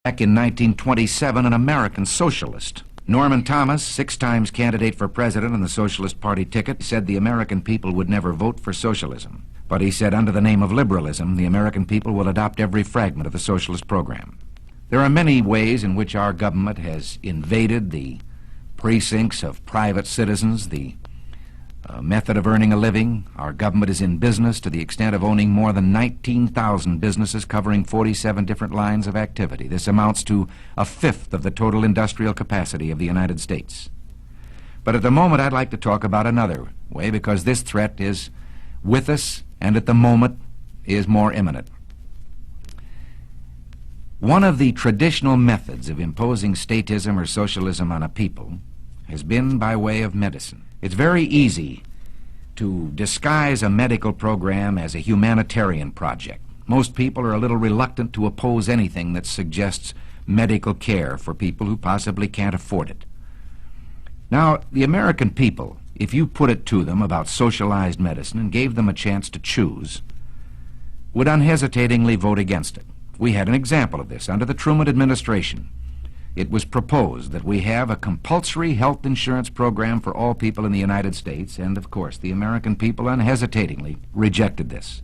Back in 1927, an American socialist, Norman Thomas, 6 times candidate for president on the Socialist Party ticket, said the American people would never vote for socialism. But he said under the name of liberalism, the American people will adopt every fragment of the socialist program. There are many ways in which our government has invaded the precincts of private citizens, the method of earning a living. Our government is in business to the extent of owning more than 19,000 businesses covering 47 different lines of activity. This amounts to 1/5 of the total industrial capacity of the United States. But at the moment, I'd like to talk about another way, because this threat is with us and at the moment is more imminent. One of the traditional methods of imposing statism or socialism on a people has been by way of medicine. It's very easy to disguise a medical program as a humanitarian project. Most people are a little reluctant to oppose anything that suggests medical care for people who possibly can't afford it. Now, the American people, if you put it to them about socialized medicine and gave them a chance to choose, would unhesitatingly vote against it. We had an example of this under the Truman administration. It was proposed that we have a compulsory health insurance program for all people in the United States, and of course the American people unhesitatingly rejected this.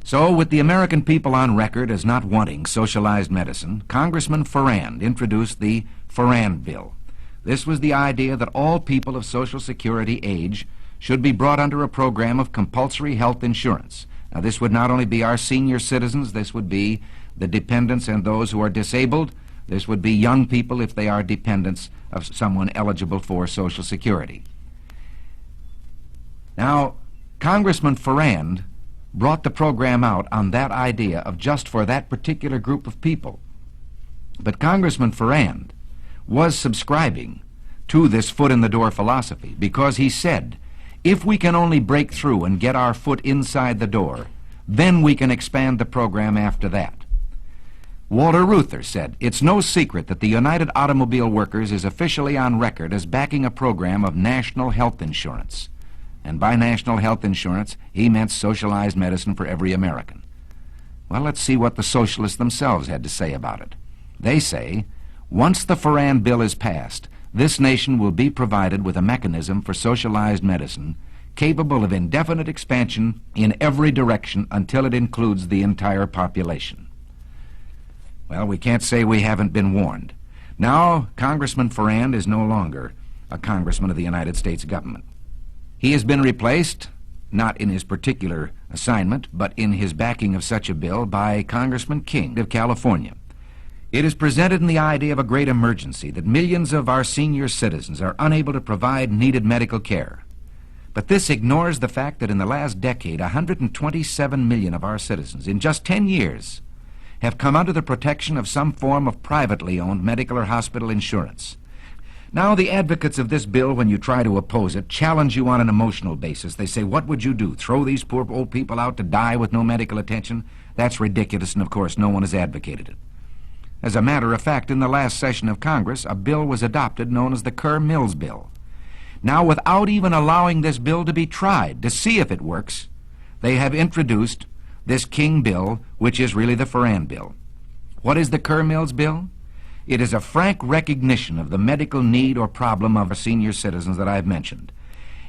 So, with the American people on record as not wanting socialized medicine, Congressman Farrand introduced the Farrand Bill. This was the idea that all people of Social Security age should be brought under a program of compulsory health insurance. Now, this would not only be our senior citizens, this would be the dependents and those who are disabled. This would be young people if they are dependents of someone eligible for Social Security. Now, Congressman Farrand brought the program out on that idea of just for that particular group of people. But Congressman Farrand was subscribing to this foot-in-the-door philosophy, because he said, if we can only break through and get our foot inside the door, then we can expand the program after that. Walter Reuther said, it's no secret that the United Automobile Workers is officially on record as backing a program of national health insurance. And by national health insurance, he meant socialized medicine for every American. Well, let's see what the socialists themselves had to say about it. They say, once the Farrand Bill is passed, this nation will be provided with a mechanism for socialized medicine capable of indefinite expansion in every direction until it includes the entire population. Well, we can't say we haven't been warned. Now, Congressman Farrand is no longer a congressman of the United States government. He has been replaced, not in his particular assignment, but in his backing of such a bill, by Congressman King of California. It is presented in the idea of a great emergency that millions of our senior citizens are unable to provide needed medical care. But this ignores the fact that in the last decade, 127 million of our citizens, in just 10 years, have come under the protection of some form of privately owned medical or hospital insurance. Now, the advocates of this bill, when you try to oppose it, challenge you on an emotional basis. They say, what would you do? Throw these poor old people out to die with no medical attention? That's ridiculous, and of course no one has advocated it. As a matter of fact, in the last session of Congress, a bill was adopted known as the Kerr-Mills Bill. Now, without even allowing this bill to be tried to see if it works, they have introduced this King bill, which is really the Farrand Bill. What is the Kerr-Mills Bill? It is a frank recognition of the medical need or problem of our senior citizens that I've mentioned.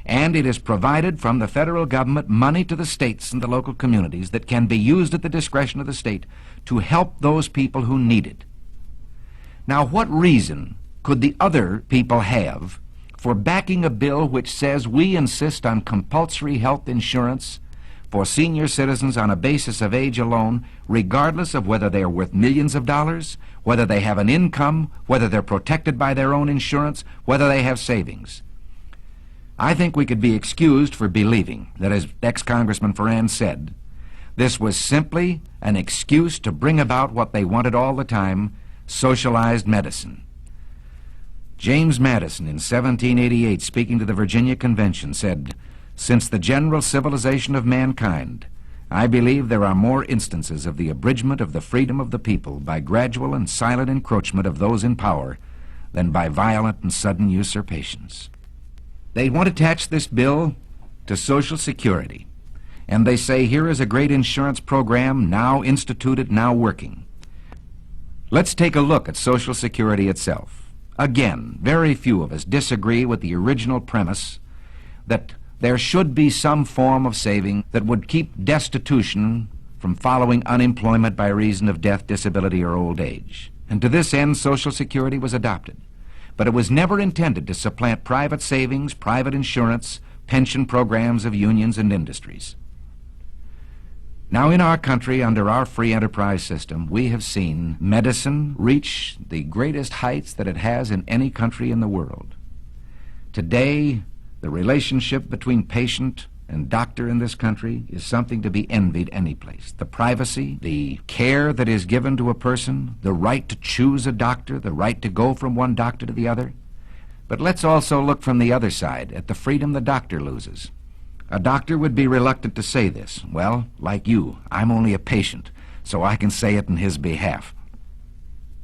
And it has provided from the federal government money to the states and the local communities that can be used at the discretion of the state to help those people who need it. Now, what reason could the other people have for backing a bill which says we insist on compulsory health insurance for senior citizens on a basis of age alone, regardless of whether they are worth millions of dollars, whether they have an income, whether they're protected by their own insurance, whether they have savings? I think we could be excused for believing that, as ex-Congressman Farrand said, this was simply an excuse to bring about what they wanted all the time, socialized medicine. James Madison, in 1788, speaking to the Virginia Convention, said, since the general civilization of mankind, I believe there are more instances of the abridgment of the freedom of the people by gradual and silent encroachment of those in power than by violent and sudden usurpations. They want to attach this bill to Social Security, and they say here is a great insurance program now instituted, now working. Let's take a look at Social Security itself. Again, very few of us disagree with the original premise that there should be some form of saving that would keep destitution from following unemployment by reason of death, disability, or old age. And to this end, Social Security was adopted. But it was never intended to supplant private savings, private insurance, pension programs of unions and industries. Now, in our country, under our free enterprise system, we have seen medicine reach the greatest heights that it has in any country in the world. Today, the relationship between patient and doctor in this country is something to be envied any place. The privacy, the care that is given to a person, the right to choose a doctor, the right to go from one doctor to the other. But let's also look from the other side at the freedom the doctor loses. A doctor would be reluctant to say this. Well, like you, I'm only a patient, so I can say it in his behalf.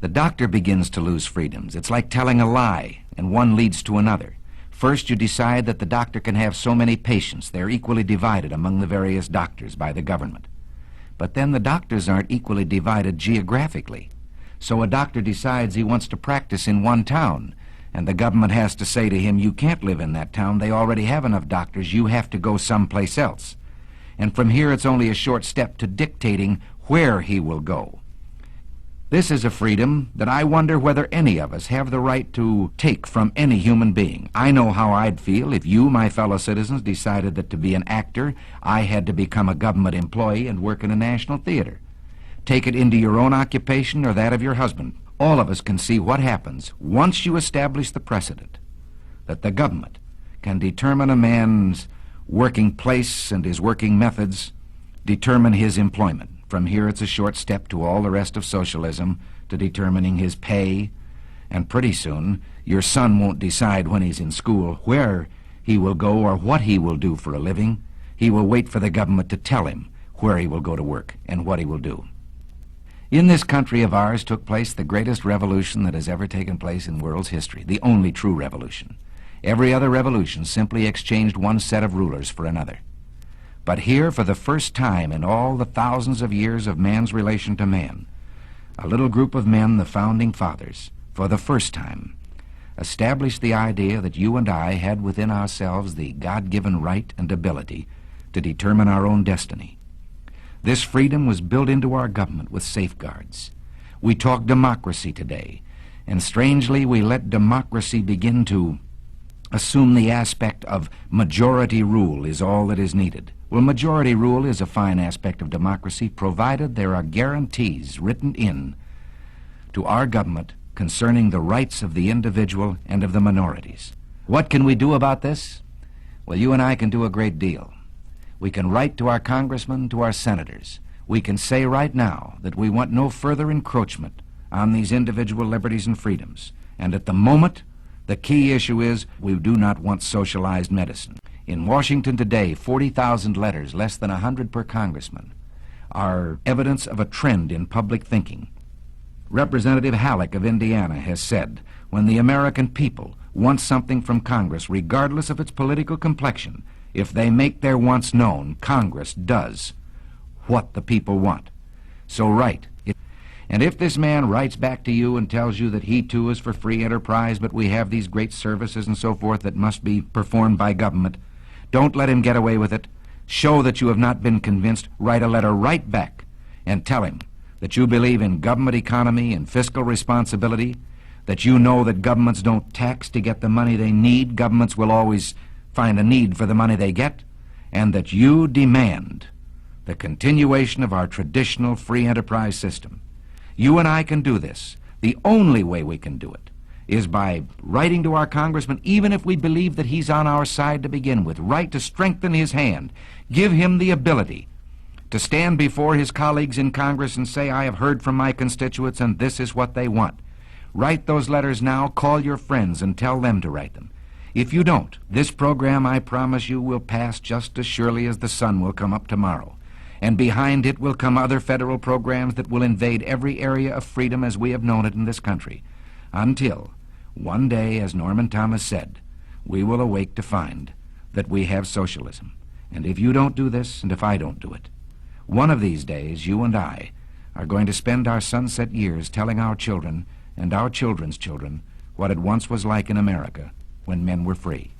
The doctor begins to lose freedoms. It's like telling a lie, and one leads to another. First, you decide that the doctor can have so many patients. They're equally divided among the various doctors by the government. But then the doctors aren't equally divided geographically. So a doctor decides he wants to practice in one town, and the government has to say to him, you can't live in that town. They already have enough doctors. You have to go someplace else. And from here, it's only a short step to dictating where he will go. This is a freedom that I wonder whether any of us have the right to take from any human being. I know how I'd feel if you, my fellow citizens, decided that to be an actor, I had to become a government employee and work in a national theater. Take it into your own occupation or that of your husband. All of us can see what happens once you establish the precedent that the government can determine a man's working place and his working methods, determine his employment. From here, it's a short step to all the rest of socialism, to determining his pay, and pretty soon your son won't decide when he's in school where he will go or what he will do for a living. He will wait for the government to tell him where he will go to work and what he will do. In this country of ours took place the greatest revolution that has ever taken place in world's history, the only true revolution. Every other revolution simply exchanged one set of rulers for another. But here, for the first time in all the thousands of years of man's relation to man, a little group of men, the founding fathers, for the first time, established the idea that you and I had within ourselves the God-given right and ability to determine our own destiny. This freedom was built into our government with safeguards. We talk democracy today, and strangely we let democracy begin to assume the aspect of majority rule is all that is needed. Well, majority rule is a fine aspect of democracy, provided there are guarantees written in to our government concerning the rights of the individual and of the minorities. What can we do about this? Well, you and I can do a great deal. We can write to our congressmen, to our senators. We can say right now that we want no further encroachment on these individual liberties and freedoms. And at the moment, the key issue is we do not want socialized medicine. In Washington today, 40,000 letters, less than 100 per congressman, are evidence of a trend in public thinking. Representative Halleck of Indiana has said, when the American people want something from Congress, regardless of its political complexion, if they make their wants known, Congress does what the people want. So write. And if this man writes back to you and tells you that he too is for free enterprise, but we have these great services and so forth that must be performed by government, don't let him get away with it. Show that you have not been convinced. Write a letter right back and tell him that you believe in government economy and fiscal responsibility, that you know that governments don't tax to get the money they need. Governments will always find a need for the money they get, and that you demand the continuation of our traditional free enterprise system. You and I can do this. The only way we can do it is by writing to our congressman, even if we believe that he's on our side to begin with, write to strengthen his hand, give him the ability to stand before his colleagues in Congress and say, I have heard from my constituents and this is what they want. Write those letters now, call your friends and tell them to write them. If you don't, this program, I promise you, will pass just as surely as the sun will come up tomorrow. And behind it will come other federal programs that will invade every area of freedom as we have known it in this country, until one day, as Norman Thomas said, we will awake to find that we have socialism. And if you don't do this, and if I don't do it, one of these days you and I are going to spend our sunset years telling our children and our children's children what it once was like in America when men were free.